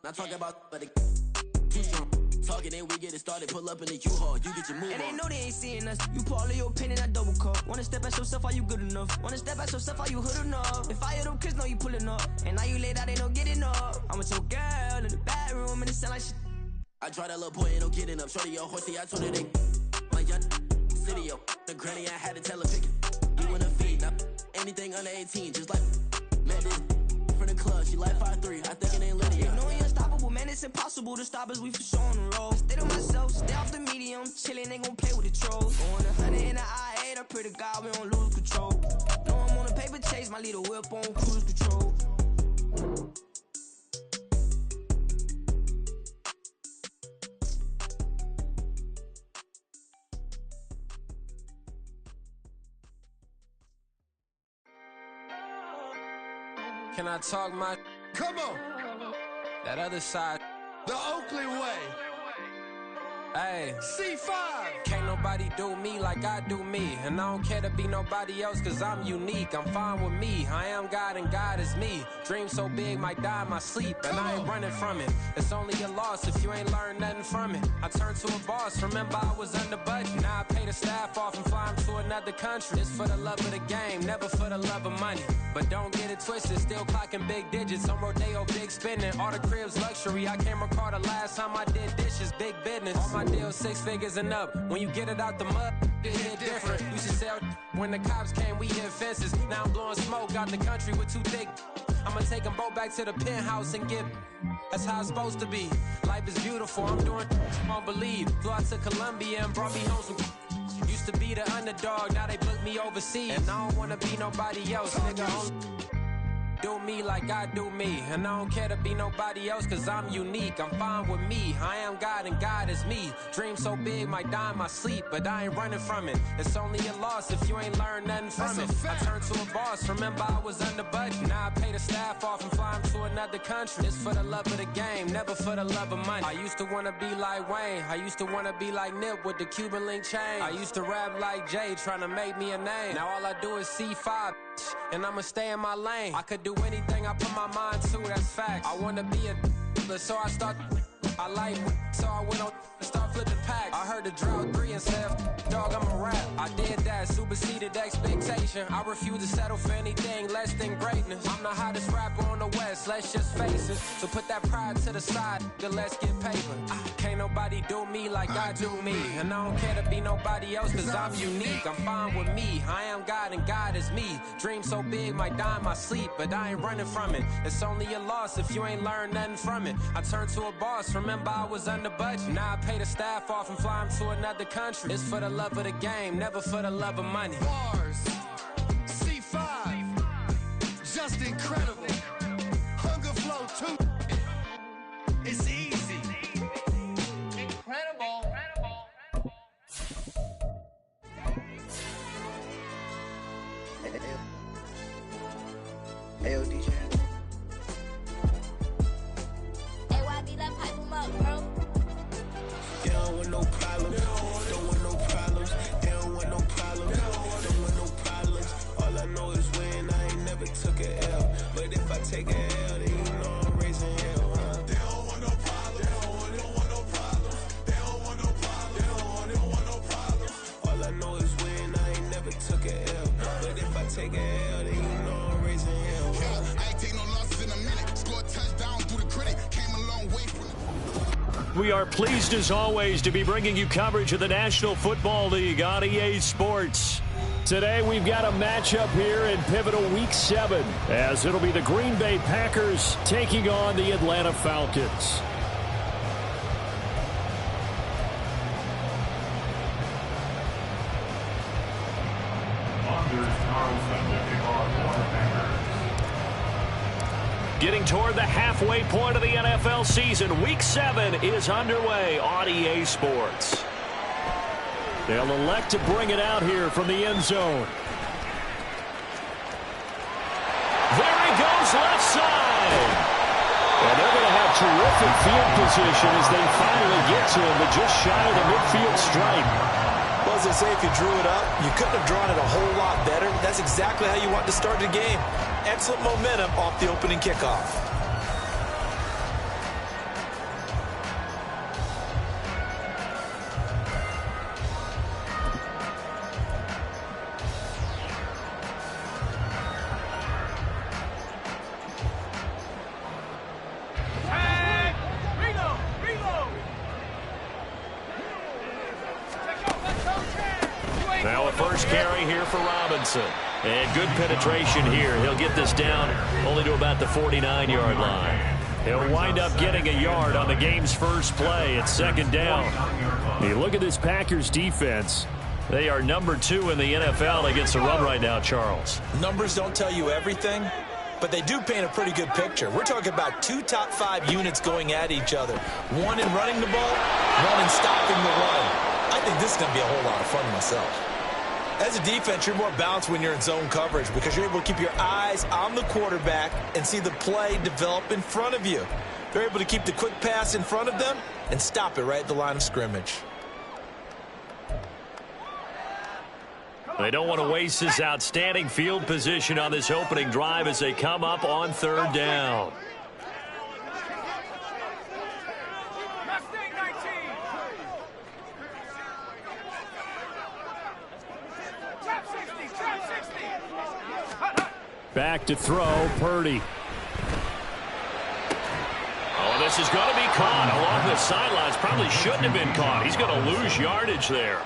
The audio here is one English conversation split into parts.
Not talking about, but too strong. Talking and we get it started, pull up in the U-Haul, you get your move on. And they know they ain't seeing us. You put all of your pen in that double cup. Wanna step at yourself, are you good enough? Wanna step at yourself, are you hood enough? If I hear them kids know you pulling up, and now you laid out, they don't get enough. I'm with your girl in the bedroom, and it sound like shit. I try that little boy, ain't no getting up. Shorty, your horsey, I told her they my young city, yo. The granny, I had to tell her pick it. You in a feed, now anything under 18, just like met this from the club. She like 5'3", I think it ain't Lydia. You know you're unstoppable, man, it's impossible to stop us, we for sure on the road. Stay to myself, stay off the medium, chillin', they gon' play with the trolls. Going 100 in the I-8, I pray to God we don't lose control. Know I'm on a paper chase, my little whip on cruise control. Can I talk my... Come on. That other side. The Oakley way. Hey. C5. Can't nobody do me like I do me. And I don't care to be nobody else cause I'm unique. I'm fine with me. I am God and God is me. Dream so big might die in my sleep. And I ain't running from it. It's only a loss if you ain't learned nothing from it. I turned to a boss. Remember I was under budget. Now I pay the staff off and fly them to another country. It's for the love of the game, never for the love of money. But don't get it twisted, still clocking big digits. On Rodeo, big spending. All the cribs luxury. I can't recall the last time I did dishes. Big business. All my deals 6 figures and up. When you get it out the mud, it hit different. Used to sell when the cops came, we hit fences. Now I'm blowing smoke out the country with 2 thick. I'ma take them both back to the penthouse and get. That's how it's supposed to be. Life is beautiful, I'm doing won't believe. Flew out to Colombia and brought me home some. Used to be the underdog, now they book me overseas. And I don't wanna be nobody else, nigga. Do me like I do me. And I don't care to be nobody else cause I'm unique. I'm fine with me. I am God and God is me. Dream so big might die in my sleep. But I ain't running from it. It's only a loss if you ain't learned nothing from it. I turned to a boss. Remember I was under budget. Now I pay the staff off and fly them to another country. It's for the love of the game, never for the love of money. I used to wanna be like Wayne. I used to wanna be like Nip with the Cuban link chain. I used to rap like Jay trying to make me a name. Now all I do is C5 and I'ma stay in my lane. I could do anything I put my mind to, that's fact. I wanna be a so I start. I like so I went on and start flipping packs. I heard the drought 3 and said, dog, I'm a rap. I did that, superseded expectation. I refuse to settle for anything less than greatness. I'm the hottest rapper on the West, let's just face it. So put that pride to the side, then let's get paper. Can't nobody do me like I do me. And I don't care to be nobody else cause I'm unique. I'm fine with me, I am God and God is me. Dream so big might die in my sleep, but I ain't running from it. It's only a loss if you ain't learned nothing from it. I turned to a boss, remember I was under budget. Now I pay the staff off and fly them to another country. It's for the love of the game, never for the love of money. Bars. C5. Just incredible. Hunger Flow 2. It's easy. Incredible. Hey, DJ. AYB, like pipe 'em up, bro. They don't want no problems. Don't want no problems. They don't want no problems. Don't want no problems. All I know is when I ain't never took a L. But if I take a L, then you know I'm raising hell, huh? They don't want no problems. They don't want no problems. They don't want no problems. They don't want no problems. All I know is when I ain't never took a L. But if I take a L, then you know I'm raising hell, huh? I ain't take no losses in a minute. Scored touchdown through the critic. Came a long way from We are pleased as always to be bringing you coverage of the National Football League on EA Sports. Today we've got a matchup here in pivotal Week 7 as it'll be the Green Bay Packers taking on the Atlanta Falcons. Getting toward the halfway point of the NFL season, Week 7 is underway on EA Sports. They'll elect to bring it out here from the end zone. There he goes, left side. And they're going to have terrific field position as they finally get to him, but just shy of the midfield stripe. Well, as they say, if you drew it up, you couldn't have drawn it a whole lot better. That's exactly how you want to start the game. Excellent momentum off the opening kickoff. carry here for Robinson. And good penetration here. He'll get this down only to about the 49-yard line. He'll wind up getting a yard on the game's first play. It's second down. You look at this Packers defense. They are number 2 in the NFL against the run right now, Charles. Numbers don't tell you everything, but they do paint a pretty good picture. We're talking about 2 top 5 units going at each other. One in running the ball, one in stopping the run. I think this is going to be a whole lot of fun myself. As a defense, you're more balanced when you're in zone coverage because you're able to keep your eyes on the quarterback and see the play develop in front of you. They're able to keep the quick pass in front of them and stop it right at the line of scrimmage. They don't want to waste this outstanding field position on this opening drive as they come up on third down. Back to throw, Purdy. Oh, this is going to be caught along the sidelines. Probably shouldn't have been caught. He's going to lose yardage there.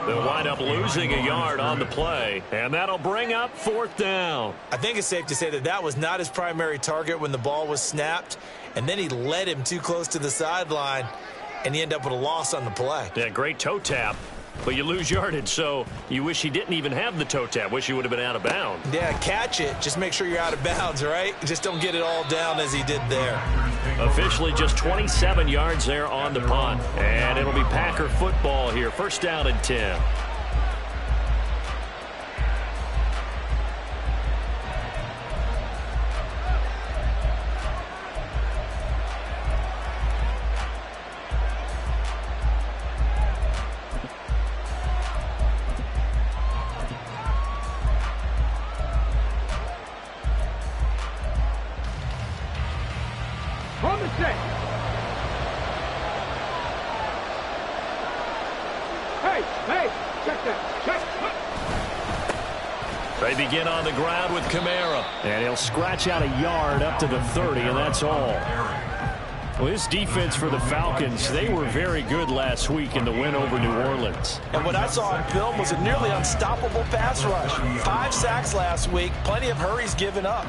They'll wind up losing a yard on the play, and that'll bring up fourth down. I think it's safe to say that that was not his primary target when the ball was snapped, and then he led him too close to the sideline, and he ended up with a loss on the play. Yeah, great toe tap, but you lose yardage, so you wish he didn't even have the toe tap. Wish he would have been out of bounds. Yeah, catch it. Just make sure you're out of bounds, right? Just don't get it all down as he did there. Officially just 27 yards there on the punt. And it'll be Packer football here. First down and 10. They begin on the ground with Kamara. And he'll scratch out a yard up to the 30, and that's all. Well, this defense for the Falcons, they were very good last week in the win over New Orleans. And what I saw on film was a nearly unstoppable pass rush. 5 sacks last week, plenty of hurries given up.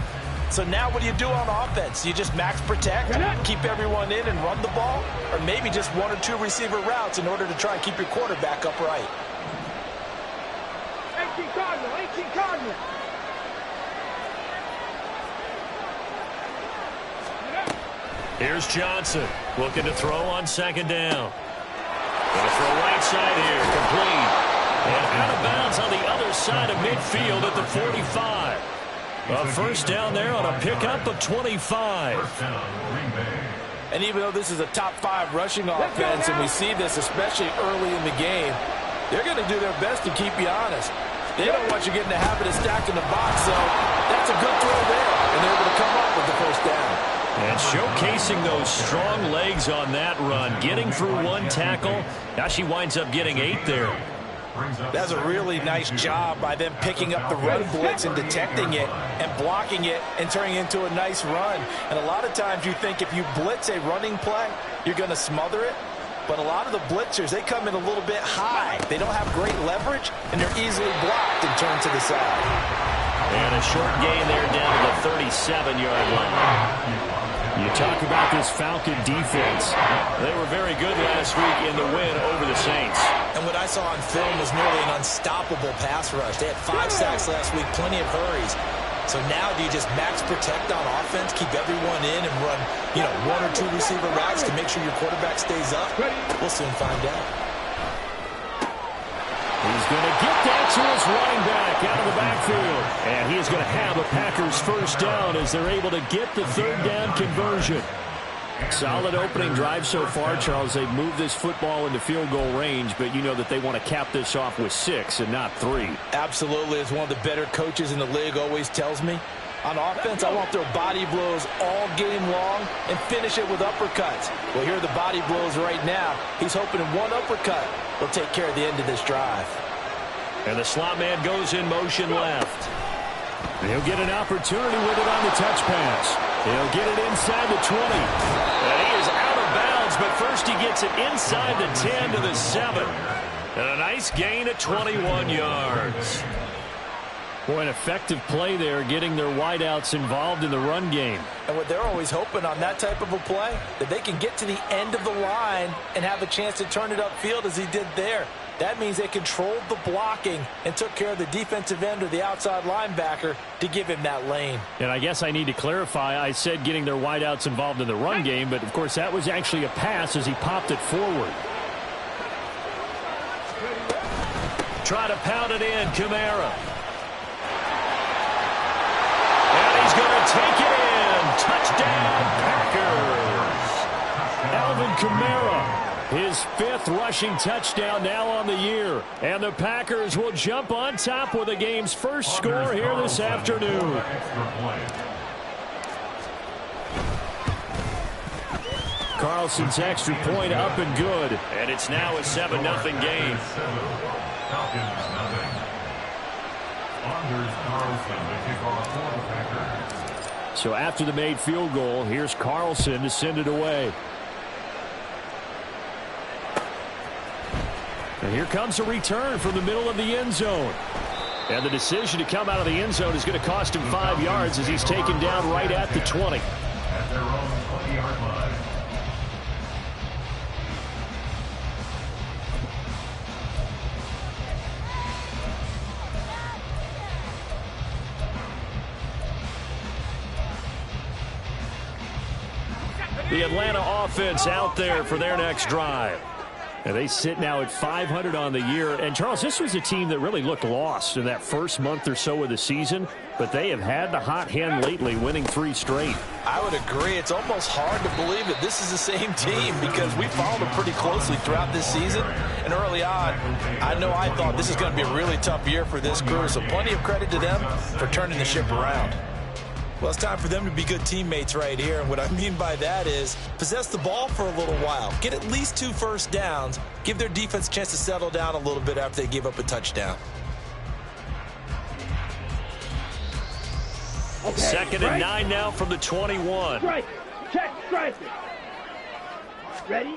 So now what do you do on offense? You just max protect, keep everyone in and run the ball, or maybe just 1 or 2 receiver routes in order to try and keep your quarterback upright. 18 Cardinal. Here's Johnson looking to throw on second down. Going to throw right side here, complete. And out of bounds on the other side of midfield at the 45. A first down there on a pickup of 25. And even though this is a top 5 rushing offense, and we see this especially early in the game, they're going to do their best to keep you honest. They don't want you getting the habit of stacking the box, so that's a good throw there, and they're able to come up with the first down. And showcasing those strong legs on that run, getting through 1 tackle. Now she winds up getting 8 there. That's a really nice job by them picking up the run blitz and detecting it and blocking it and turning it into a nice run. And a lot of times you think if you blitz a running play, you're going to smother it. But a lot of the blitzers, they come in a little bit high. They don't have great leverage, and they're easily blocked and turned to the side. And a short gain there down to the 37-yard line. You talk about this Falcon defense. They were very good last week in the win over the Saints. And what I saw on film was nearly an unstoppable pass rush. They had 5 sacks last week, plenty of hurries. So now do you just max protect on offense, keep everyone in, and run, 1 or 2 receiver routes to make sure your quarterback stays up? We'll soon find out. He's going to get that to his running back out of the backfield. And he is going to have a Packers first down as they're able to get the third down conversion. Solid opening drive so far, Charles. They've moved this football into field goal range, but you know that they want to cap this off with 6 and not 3. Absolutely. As one of the better coaches in the league always tells me, on offense, I want to throw body blows all game long and finish it with uppercuts. Well, here are the body blows right now. He's hoping in 1 uppercut will take care of the end of this drive. And the slot man goes in motion left. He'll get an opportunity with it on the touch pass. He'll get it inside the 20. And he is out of bounds, but first he gets it inside the 10 to the 7. And a nice gain of 21 yards. Boy, an effective play there, getting their wideouts involved in the run game. And what they're always hoping on that type of a play, that they can get to the end of the line and have a chance to turn it upfield as he did there. That means they controlled the blocking and took care of the defensive end or the outside linebacker to give him that lane. And I guess I need to clarify, I said getting their wideouts involved in the run game, but of course that was actually a pass as he popped it forward. Try to pound it in, Kamara. And he's going to take it in. Touchdown, Packers. Alvin Kamara, his 5th rushing touchdown now on the year. And the Packers will jump on top with the game's first score here this afternoon. Carlson's extra point up and good. And it's now a 7-0 game. So after the made field goal, here's Carlson to send it away. And here comes a return from the middle of the end zone. And the decision to come out of the end zone is going to cost him 5 yards as he's taken down right at the 20. At their own 20-yard line. The Atlanta offense out there for their next drive. And they sit now at 500 on the year. And, Charles, this was a team that really looked lost in that first month or so of the season. But they have had the hot hand lately, winning 3 straight. I would agree. It's almost hard to believe that this is the same team because we followed them pretty closely throughout this season. And early on, I thought this is going to be a really tough year for this crew. So plenty of credit to them for turning the ship around. Well, it's time for them to be good teammates right here. And what I mean by that is possess the ball for a little while. Get at least 2 first downs. Give their defense a chance to settle down a little bit after they give up a touchdown. Okay. Second and 9 now from the 21. Strike. Check. Strike. Ready?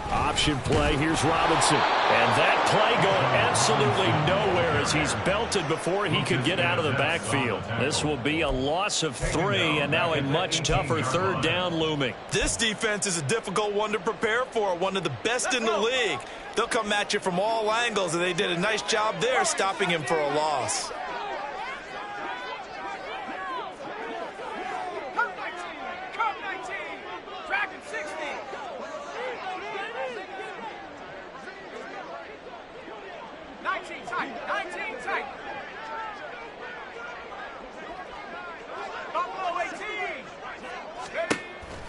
Option play. Here's Robinson. And that play going absolutely nowhere as he's belted before he could get out of the backfield. This will be a loss of 3 and now a much tougher 3rd down looming. This defense is a difficult one to prepare for, one of the best in the league. They'll come at you from all angles, and they did a nice job there stopping him for a loss.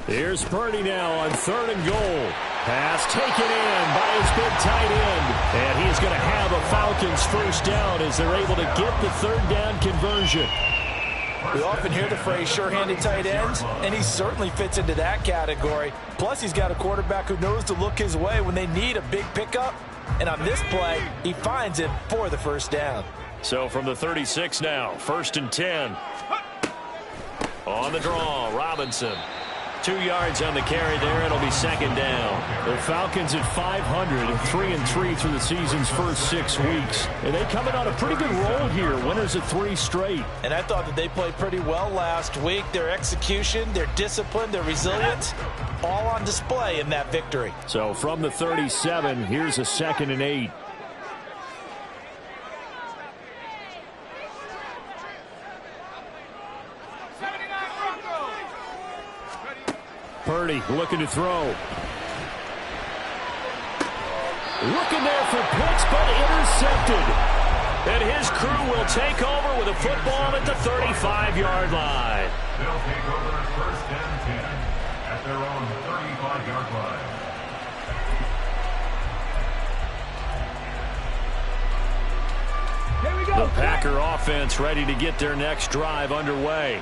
Here's Purdy now on 3rd and goal. Pass taken in by his big tight end. And he's going to have a Falcons first down as they're able to get the 3rd down conversion. We often hear the phrase sure-handed tight ends, and he certainly fits into that category. Plus, he's got a quarterback who knows to look his way when they need a big pickup. And on this play, he finds it for the first down. So from the 36 now, 1st and 10. On the draw, Robinson. 2 yards on the carry there. It'll be 2nd down. The Falcons at 500, 3-3 through the season's first 6 weeks. And they coming on a pretty good roll here. Winners of 3 straight. And I thought that they played pretty well last week. Their execution, their discipline, their resilience, all on display in that victory. So from the 37, here's a 2nd and 8. Purdy looking to throw. Looking there for Pitts, but intercepted. And his crew will take over with a football at the 35-yard line. They'll take over 1st and 10 at their own 35-yard line. Here we go. The Packer offense ready to get their next drive underway.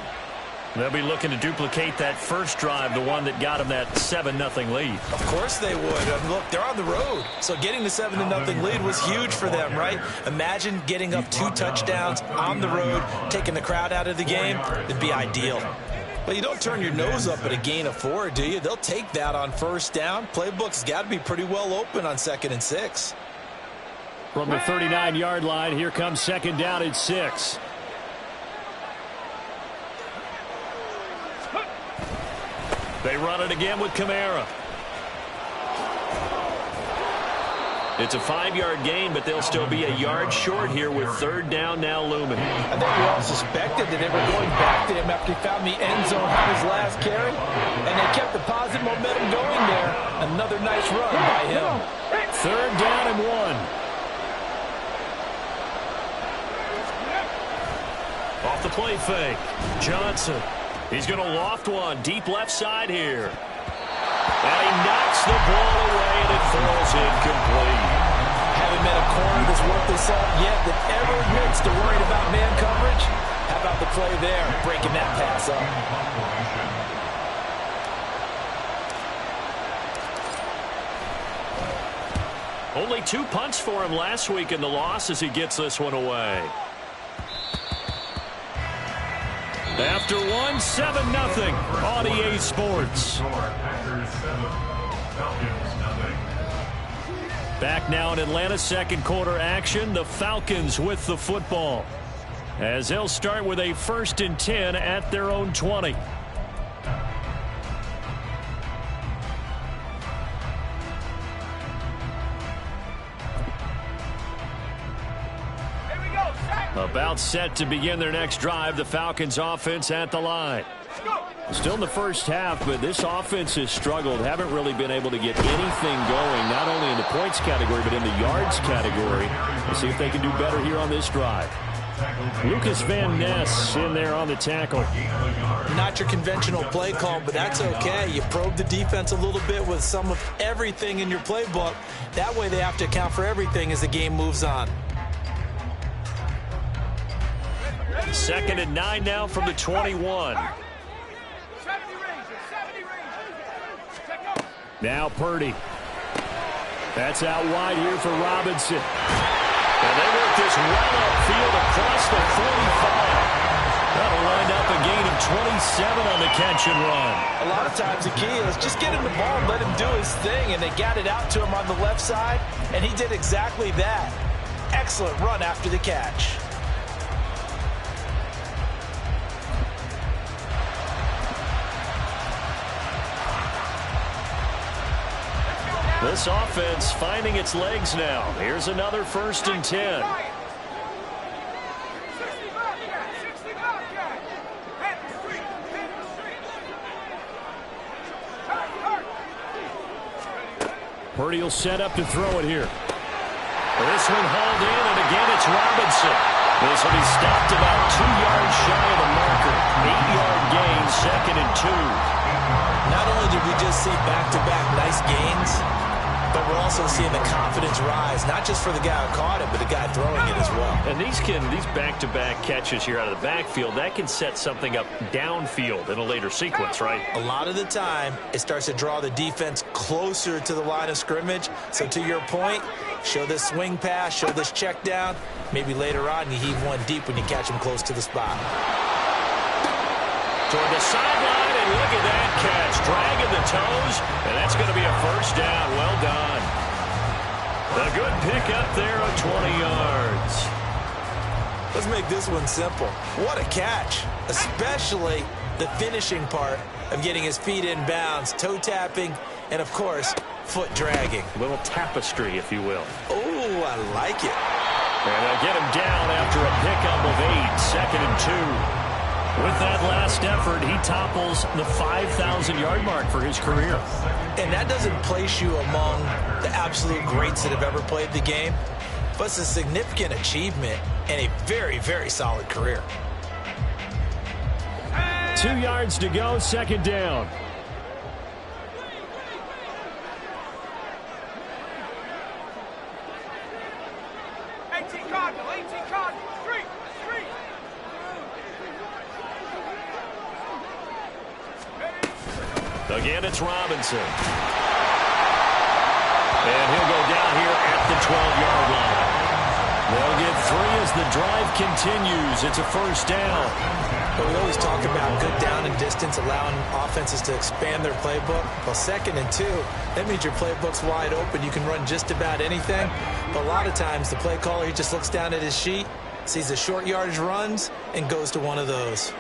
They'll be looking to duplicate that first drive, the one that got them that 7-0 lead. Of course they would. And look, they're on the road. So getting the 7-0 lead was huge for them, right? Imagine getting up 2 touchdowns on the road, taking the crowd out of the game. It'd be ideal. But you don't turn your nose up at a gain of 4, do you? They'll take that on 1st down. Playbook's got to be pretty well open on 2nd and 6. From the 39-yard line, here comes second down at 6. They run it again with Kamara. It's a 5-yard gain, but they'll still be a yard short here with third down now looming. I think we all suspected that they were going back to him after he found the end zone on his last carry, and they kept the positive momentum going there. Another nice run by him. Third down and 1. Off the play fake. Johnson. He's going to loft one deep left side here. And he knocks the ball away, and it falls incomplete. Haven't met a corner that's worth the salt yet that ever admits to worrying about man coverage. How about the play there, breaking that pass up? Only 2 punts for him last week in the loss as he gets this one away. After 1, 7-0 on EA Sports. Back now in Atlanta's second quarter action. The Falcons with the football, as they'll start with a 1st and 10 at their own 20. About set to begin their next drive. The Falcons offense at the line. Still in the first half, but this offense has struggled. Haven't really been able to get anything going, not only in the points category, but in the yards category. We'll see if they can do better here on this drive. Lucas Van Ness in there on the tackle. Not your conventional play call, but that's okay. You probe the defense a little bit with some of everything in your playbook. That way they have to account for everything as the game moves on. 2nd and 9 now from the 21. Now Purdy. That's out wide here for Robinson. And they work this well upfield across the 45. That'll wind up a gain of 27 on the catch and run. A lot of times the key is just get him the ball and let him do his thing, and they got it out to him on the left side, and he did exactly that. Excellent run after the catch. This offense finding its legs now. Here's another 1st and 10. Purdy will set up to throw it here. This one hauled in, and again it's Robinson. This will be stopped about 2 yards shy of the marker. 8-yard gain, 2nd and 2. Not only did we just see back-to-back nice gains, but we're also seeing the confidence rise, not just for the guy who caught it, but the guy throwing it as well. And these back-to-back catches here out of the backfield, that can set something up downfield in a later sequence, right? A lot of the time, it starts to draw the defense closer to the line of scrimmage. So to your point, show this swing pass, show this check down. Maybe later on you heave one deep when you catch him close to the spot. Toward the sideline, and look at that catch. Dragging the toes, and that's going to be a 1st down. Well done. A good pick up there on 20 yards. Let's make this one simple. What a catch, especially the finishing part of getting his feet in bounds, toe tapping, and, of course, foot dragging. A little tapestry, if you will. Oh, I like it. And they'll get him down after a pickup of 8, 2nd and 2. With that last effort, he topples the 5,000-yard mark for his career. And that doesn't place you among the absolute greats that have ever played the game, but it's a significant achievement and a very, very solid career. 2 yards to go, 2nd down. Again, it's Robinson. And he'll go down here at the 12-yard line. They'll get 3 as the drive continues. It's a first down. But we always talk about good down and distance, allowing offenses to expand their playbook. Well, 2nd and 2, that means your playbook's wide open. You can run just about anything. But a lot of times, the play caller, he just looks down at his sheet, sees the short yardage runs, and goes to one of those.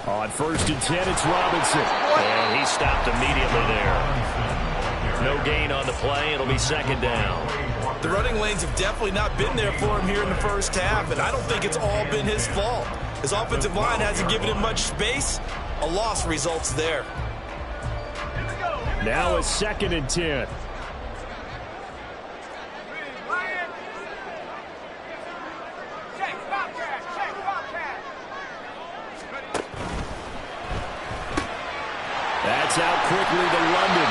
On 1st and 10, it's Robinson. And he stopped immediately there. No gain on the play. It'll be 2nd down. The running lanes have definitely not been there for him here in the first half, and I don't think it's all been his fault. His offensive line hasn't given him much space. A loss results there. Now it's 2nd and 10. That's out quickly to London.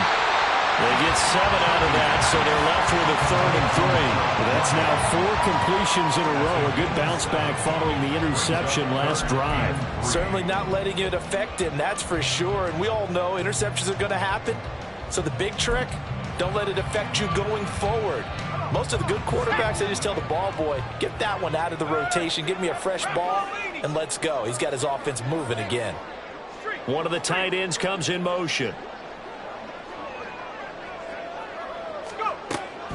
They get 7 out of that, so they're left with a 3rd and 3. That's now 4 completions in a row. A good bounce back following the interception last drive. Certainly not letting it affect him, that's for sure. And we all know interceptions are going to happen. So the big trick, don't let it affect you going forward. Most of the good quarterbacks, they just tell the ball boy, get that one out of the rotation, give me a fresh ball, and let's go. He's got his offense moving again. One of the tight ends comes in motion.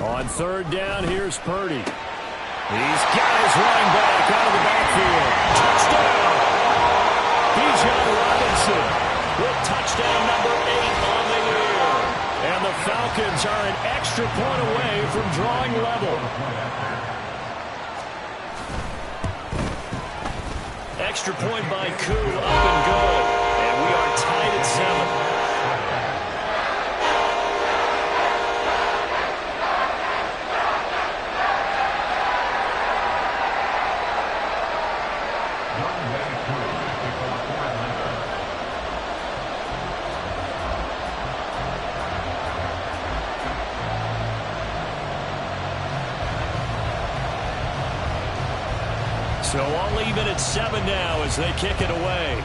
On 3rd down, here's Purdy. He's got his running back out of the backfield. Touchdown! Bijan Robinson with touchdown number 8 on the year. And the Falcons are an extra point away from drawing level. Extra point by Koo, up and good. And we are tied at 7. So all even at 7 now as they kick it away.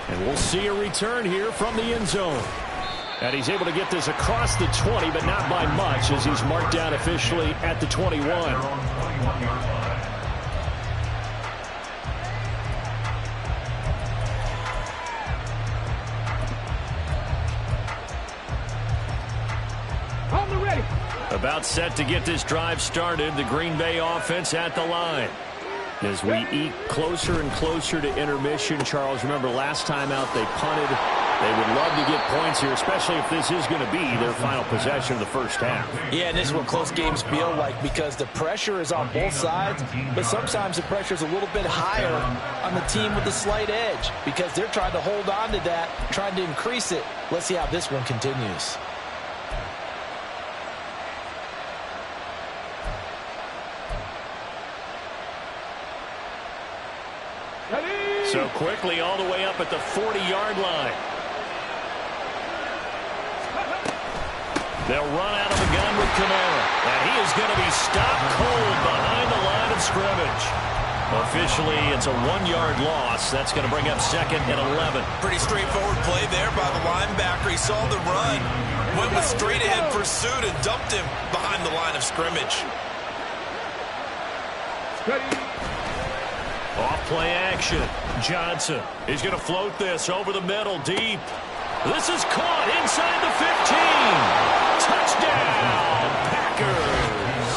And we'll see a return here from the end zone. And he's able to get this across the 20, but not by much as he's marked down officially at the 21. About set to get this drive started. The Green Bay offense at the line. As we eke closer and closer to intermission, Charles, remember last time out they punted. They would love to get points here, especially if this is going to be their final possession of the first half. Yeah, and this is what close games feel like because the pressure is on both sides, but sometimes the pressure is a little bit higher on the team with the slight edge because they're trying to hold on to that, trying to increase it. Let's see how this one continues. So quickly all the way up at the 40-yard line. They'll run out of the gun with Kamara. And he is going to be stopped cold behind the line of scrimmage. Officially, it's a 1-yard loss. That's going to bring up 2nd and 11. Pretty straightforward play there by the linebacker. He saw the run, went with straight-ahead pursuit, and dumped him behind the line of scrimmage. Off play action. Johnson. He's going to float this over the middle deep. This is caught inside the 15. Touchdown, Packers.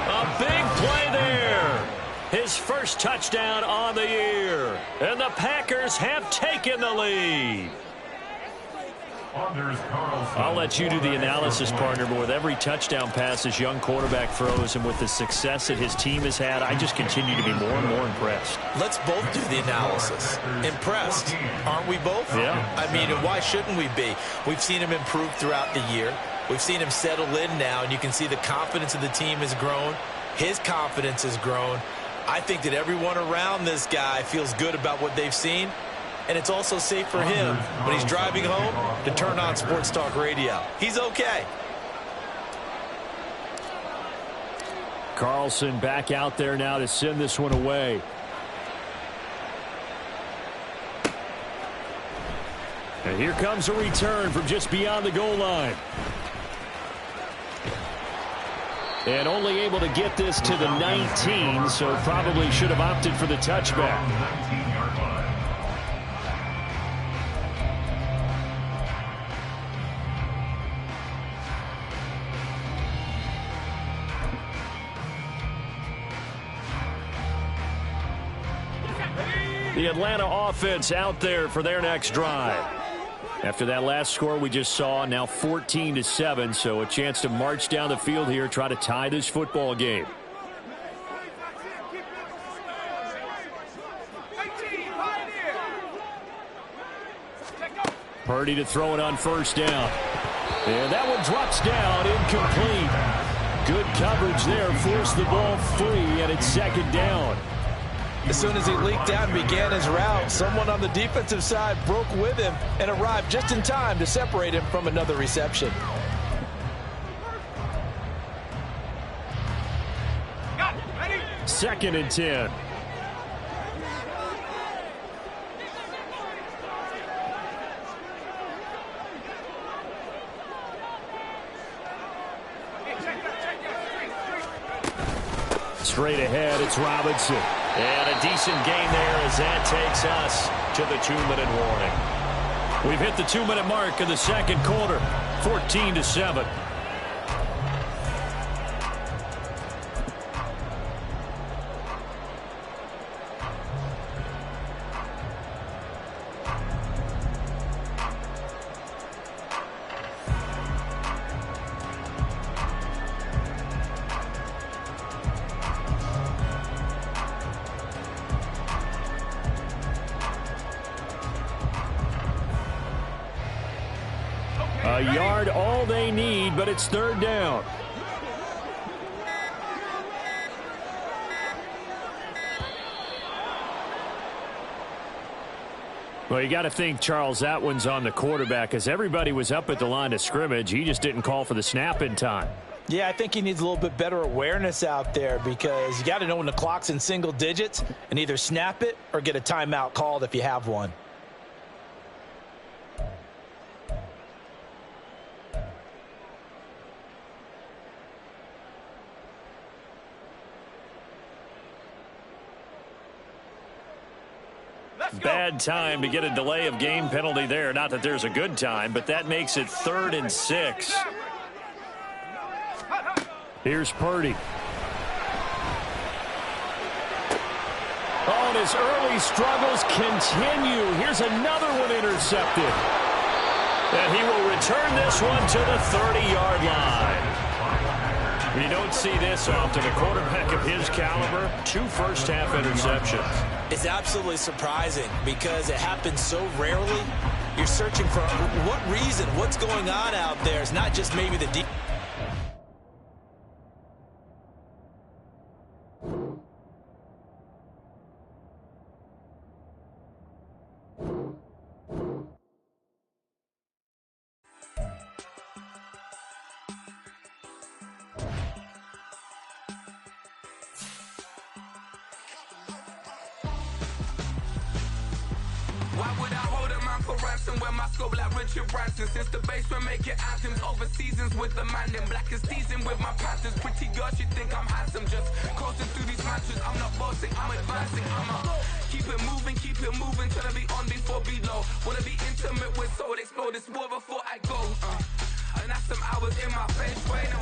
A big play there. His first touchdown on the year. And the Packers have taken the lead. I'll let you do the analysis, partner, but with every touchdown pass this young quarterback throws and with the success that his team has had, I just continue to be more and more impressed. Let's both do the analysis. Impressed, aren't we both? Yeah. I mean, why shouldn't we be? We've seen him improve throughout the year. We've seen him settle in now, and you can see the confidence of the team has grown. His confidence has grown. I think that everyone around this guy feels good about what they've seen. And it's also safe for him when he's driving home to turn on Sports Talk Radio. He's okay. Carlson back out there now to send this one away. And here comes a return from just beyond the goal line. And only able to get this to the 19, so probably should have opted for the touchback. The Atlanta offense out there for their next drive. After that last score we just saw, now 14-7, so a chance to march down the field here, try to tie this football game. Purdy to throw it on first down. And that one drops down, incomplete. Good coverage there, forced the ball free, and it's second down. As soon as he leaked out and began his route, someone on the defensive side broke with him and arrived just in time to separate him from another reception. Second and 10. Straight ahead, it's Robinson. And a decent gain there as that takes us to the 2-minute warning. We've hit the 2-minute mark in the second quarter, 14-7. A yard all they need, but it's third down. Well, you got to think, Charles, that one's on the quarterback because everybody was up at the line of scrimmage. He just didn't call for the snap in time. Yeah, I think he needs a little bit better awareness out there because you got to know when the clock's in single digits and either snap it or get a timeout called if you have one. Bad time to get a delay of game penalty there. Not that there's a good time, but that makes it 3rd and 6. Here's Purdy. Oh, and his early struggles continue. Here's another one intercepted. And he will return this one to the 30-yard line. You don't see this often. A quarterback of his caliber, 2 first-half interceptions. It's absolutely surprising because it happens so rarely. You're searching for what reason, what's going on out there. It's not just maybe the deep. Why would I hold a man for ransom when my scope like Richard Branson? Since the basement making anthems over seasons with the man in black is teasing with my Panthers. Pretty girl, she think I'm handsome. Just coasting through these matches. I'm not bossing, I'm advancing. I'ma keep it moving till I be on before below. Wanna be intimate with soul, explode this war before I go. And that's some hours in my face, waiting